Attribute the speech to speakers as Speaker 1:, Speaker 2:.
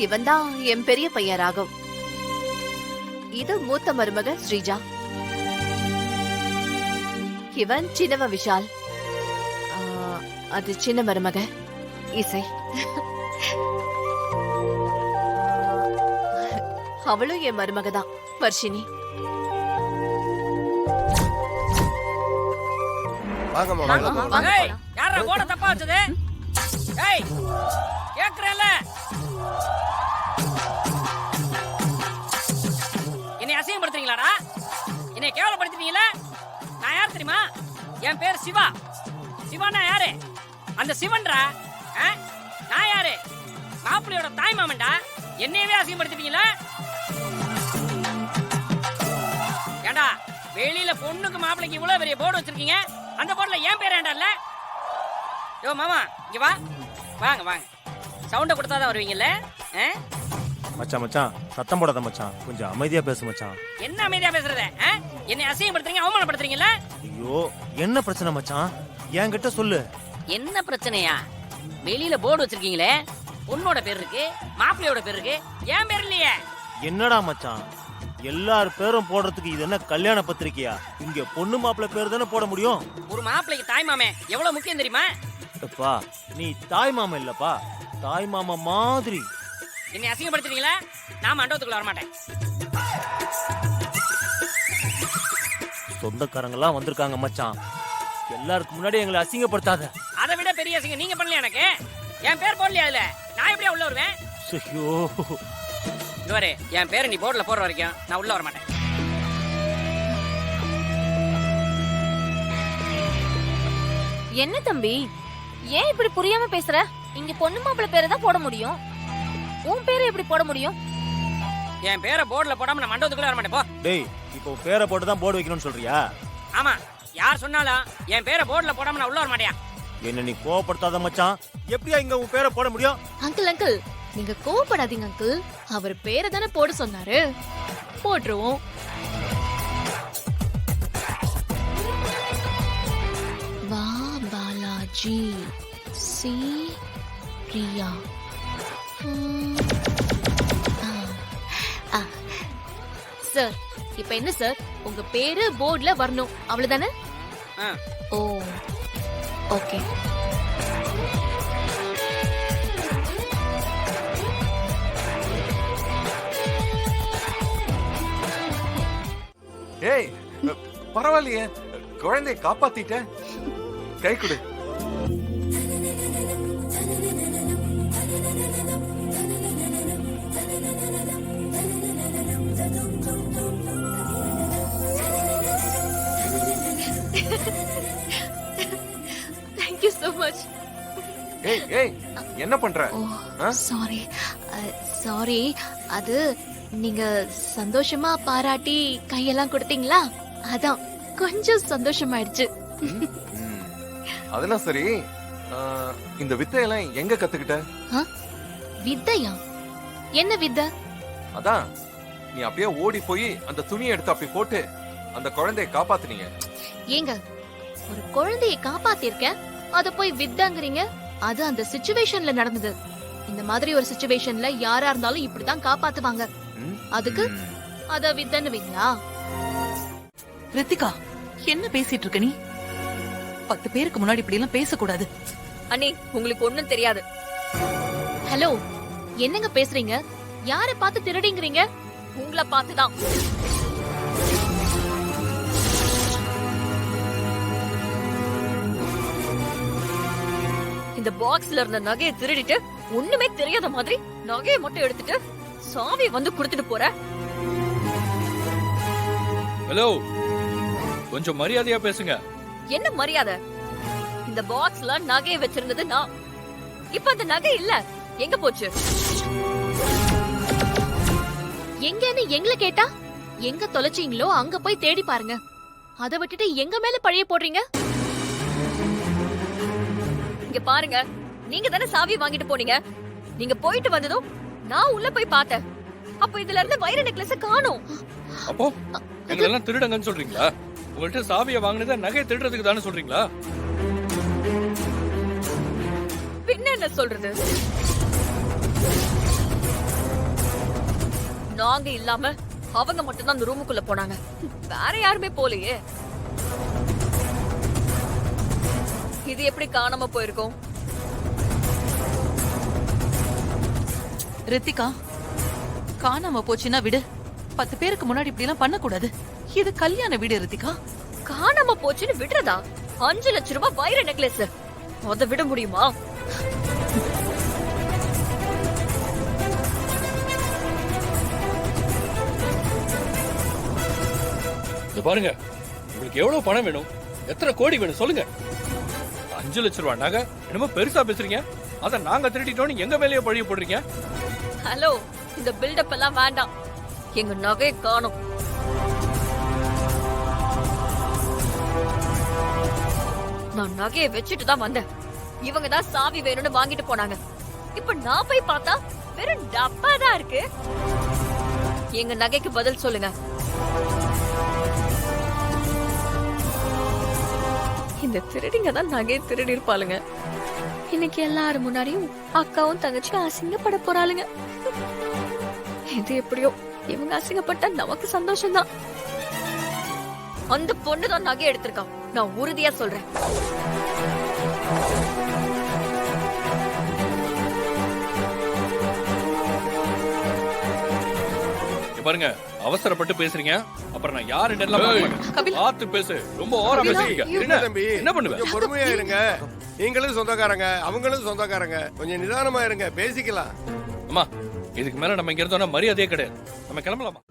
Speaker 1: இவன் தான் என் பெரிய பையன் ராகவ். இது மூத்த மருமக ஸ்ரீஜா. இவன் சின்னவ விஷால். அது சின்ன மருமக இசை. அவளும் என் மருமக தான் வர்ஷினி.
Speaker 2: யாரா போட தப்பா வச்சது? ஏய் கேக்குறல, என்னை அசிங்கப்படுத்துறீங்களாடா? என்னை கேவலப்படுத்துறீங்களா? நான் யார் தெரியுமா? என் பேர் சிவா. சிவானா யாரு? அந்த சிவன்டா. நான் யாரு? மாப்பிள்ளையோட தாய் மாமன்டா. என்னையவே அசிங்கப்படுத்துவீங்களா? ஏண்டா வெளியில பொண்ணுக்கு மாப்பிள்ளைக்கு இவ்வளவு பெரிய போர்டு வச்சிருக்கீங்க, அந்த போர்டுல ஏன் பேர் ஏண்டா இல்ல? யோ மாமா இங்க வா. வாங்க வாங்க, சவுண்ட கொடுத்தாதான் வருவீங்கல்ல?
Speaker 3: மச்சான் மச்சான் சத்தம் போடாத மச்சான், கொஞ்சம் அமைதியா பேசு மச்சான்.
Speaker 2: என்ன அமைதியா பேசுறத? என்னை அசிங்கப்படுத்துறீங்க, அவமானப்படுத்துறீங்கல்ல?
Speaker 3: ஐயோ என்ன பிரச்சனை மச்சான், என்கிட்ட சொல்லு.
Speaker 2: என்ன பிரச்சனையா? வெளியில போர்டு வச்சிருக்கீங்களே, பொண்ணோட பேர் இருக்கு, மாப்பிள்ளையோட பேர் இருக்கு, ஏன் பேர் இல்லையே?
Speaker 3: என்னடா மச்சான், எல்லார் பேரும் போடுறதுக்கு இது என்ன கல்யாண பத்திரிக்கையா? இங்க பொண்ணு மாப்பிள்ளை பேர் தானே போட முடியும்.
Speaker 2: ஒரு மாப்பிள்ளைக்கு தாய் மாமே எவ்வளவு முக்கியம் தெரியுமா?
Speaker 3: அப்பா நீ தாய் மாமா இல்லப்பா, தாய் மாமா மாதிரி.
Speaker 2: என்னை அசிங்கப்படுத்துறீங்களா? நான் மண்டபத்துக்குள்ள வரமாட்டேன்.
Speaker 3: சொந்தக்காரங்க எல்லாம் வந்திருக்காங்க மச்சான், எல்லாருக்கும் முன்னாடி எங்களை அசிங்கப்படுத்தாத.
Speaker 2: அதை விட பெரிய அசிங்கம் நீங்க பண்ணல. எனக்கு என் பேர் போடலையா அதுல, நான் எப்படியா உள்ள வருவேன்?
Speaker 3: ஐயோ
Speaker 2: இவரே, என் பேரை நீ போர்டுல போடுற வரைக்கும் நான் உள்ள வரமாட்டேன்.
Speaker 4: என்ன தம்பி, ஏன் இப்படி புரியாம பேசுற? இங்க பொண்ணு மாப்பிள்ளை பேரை தான் போட முடியும், உன் பேரை எப்படி போட முடியும்?
Speaker 2: என் பேரை போர்டுல போடாம நான் மண்டபத்துக்குள்ள வரமாட்டேன். போ.
Speaker 3: டேய் இப்போ பேரை போட்டு தான் போர்டு வைக்கணும்னு சொல்றியா?
Speaker 2: ஆமா, யார் சொன்னாலும் என் பேரை போர்டுல போடாம நான் உள்ள வரமாட்டியா?
Speaker 3: என்ன நீ கோவப்படுத்தாத மச்சான், எப்படியா இங்க உன் பேரை போட முடியும்?
Speaker 1: அங்கிள் அங்கிள் நீங்க கோவப்படாதீங்க அங்கிள், அவர் பேரை தானே போட சொன்னாரு, போட்டுருவோம். வா பாலாஜி சி பிரியா. சார் இப்ப என்ன சார், உங்க பேரு போர்டுல வரணும் அவ்வளவுதானே? ஓ ஓகே.
Speaker 5: ஏய் பரவாயில்லையே, குழந்தையை காப்பாத்திட்ட, கை கொடு.
Speaker 1: Thank you so much.
Speaker 5: ஏய் ஏய் என்ன பண்ற?
Speaker 1: சாரி சாரி, அது நீங்க சந்தோஷமா பாராட்டி கையெல்லாம் கொடுத்தீங்களா, அதான் கொஞ்சம் சந்தோஷமாயிடுச்சு.
Speaker 5: அதெல்லாம் சரி, இந்த வித்தையெல்லாம் எங்க கத்துக்கிட்ட?
Speaker 1: வித்தையா? என்ன வித்தை?
Speaker 5: அதான் நீ அப்படியே ஓடி போய் அந்த துணியை எடுத்து அப்படி போட்டு அந்த குழந்தையை காப்பாத்துனீங்க.
Speaker 1: ஏங்க, ஒரு குழந்தையை காப்பாத்திருக்கேன், அத போய் வித்தைங்கறீங்க? அது அந்த சிச்சுவேஷன்ல நடந்தது. இந்த மாதிரி ஒரு சிச்சுவேஷன்ல யாரா இருந்தாலும் இப்படிதான் காப்பாத்துவாங்க, அதுக்கு அத வித்தன்னுவீங்களா?
Speaker 6: ரித்திகா என்ன பேசிட்டு இருக்க நீ? 10 பேருக்கு முன்னாடி இப்படி எல்லாம் பேசக்கூடாது.
Speaker 4: அண்ணே உங்களுக்கு ஒண்ணும் தெரியாது.
Speaker 1: ஹலோ, என்னங்க பேசுறீங்க? யாரை பார்த்து திருடிங்கறீங்க?
Speaker 4: உங்களை பார்த்துதான். இந்த பாக்ஸ்ல இருந்த நகையை திருடிட்டு ஒண்ணுமே தெரியாத மாதிரி நகையை மட்டும் எடுத்துட்டு சாவி வந்து குடுத்துட்டு போற.
Speaker 7: ஹலோ, கொஞ்சம் மரியாதையா பேசுங்க.
Speaker 4: என்ன மரியாதை? இந்த பாக்ஸ்ல நகையை வச்சிருந்தது நான். இப்ப அந்த நகை இல்ல, எங்க போச்சு?
Speaker 1: எங்கன்னு எங்களை கேட்டா, எங்க தொலைச்சீங்களோ அங்க போய் தேடி பாருங்க. அத விட்டுட்டு எங்க மேல பழிய போடுறீங்க?
Speaker 4: இங்க பாருங்க, நீங்க தானே சாவி வாங்கிட்டு போனீங்க. நீங்க போயிட்டு வந்ததும் நான் உள்ள போய் பார்த்தேன். அப்ப இதுல இருந்து வைர நெக்லஸ் காணோம்.
Speaker 7: அப்போ எங்களெல்லாம் திருடங்கன்னு சொல்றீங்களா? உங்கள்ட்ட சாவியை வாங்கினத நகை திருடுறதுக்கு தானே சொல்றீங்களா?
Speaker 4: பின்ன என்ன சொல்றது? நாங்க இல்லாம அவங்க மட்டும் தான் அந்த ரூமுக்குள்ள போனாங்க. வேற யாருமே போலையே. இது எப்படி காணாம போயிருக்கும்?
Speaker 6: ரித்திகா, காணாம போச்சுன்னா விடு. 10 பேருக்கு முன்னாடி இப்படி எல்லாம் பண்ணக்கூடாது. இது கல்யாண வீடு ரித்திகா.
Speaker 4: காணாம போச்சுன்னு விடுறதா? 5 லட்சம் ரூபாய் வைர நெக்லஸ், அத விட முடியுமா?
Speaker 7: இத பாருங்க, உங்களுக்கு எவ்வளவு பணம் வேணும், எத்தனை கோடி வேணும் சொல்லுங்க. 5 லட்சம் ரூபாய் நகை என்னமோ பெருசா பேசுறீங்க. அத நாங்க திருடிட்டோம்னு எங்க மேலேயே பழிய போடுறீங்க.
Speaker 4: ஹலோ, இந்த பில்டப் எல்லாம் வேண்டாம். எங்க நகை காணோம். நான் நகையை வச்சுட்டு தான் வந்தேன். இவங்க தான் சாவி வேணும்னு வாங்கிட்டு போனாங்க. இப்ப நான் போய் பார்த்தா வெறும் டப்பா தான் இருக்கு. எங்க நகைக்கு பதில் சொல்லுங்க. இந்த திருடிங்க தான் நகையை திருடி இருப்பாளுங்க. இன்னைக்கு எல்லாரும் முன்னாடியும் அக்காவும் தங்கச்சியும் அசிங்கப்பட போறாளுங்க. இது எப்படியோ, இவங்க அசிங்கப்பட்டா நமக்கு சந்தோஷம் தான். அந்த பொண்ணு தான் நகை எடுத்திருக்கான், நான் உறுதியா சொல்றேன்.
Speaker 7: இங்க பாருங்க, அவசரப்பட்டு பேசுறீங்க. அப்புறம் நான் யாருன்னு எல்லாம் பார்க்க மாட்டேன்.
Speaker 6: கபில்.
Speaker 7: பார்த்து பேசு. ரொம்ப ஓவரா பேசுறீங்க.
Speaker 8: என்ன தம்பி,
Speaker 7: என்ன பண்ணுவ?
Speaker 8: கொஞ்சம் பொறுமையா இருங்க. நீங்களும் சொந்தக்காரங்க, அவங்களும் சொந்தக்காரங்க. கொஞ்சம் நிதானமா இருங்க, பேசிக்கலாம்.
Speaker 7: அம்மா, இதுக்கு மேல நம்ம இங்க இருந்தோம்னா மரியாதையே கிடையாது. நம்ம கிளம்பலாமா?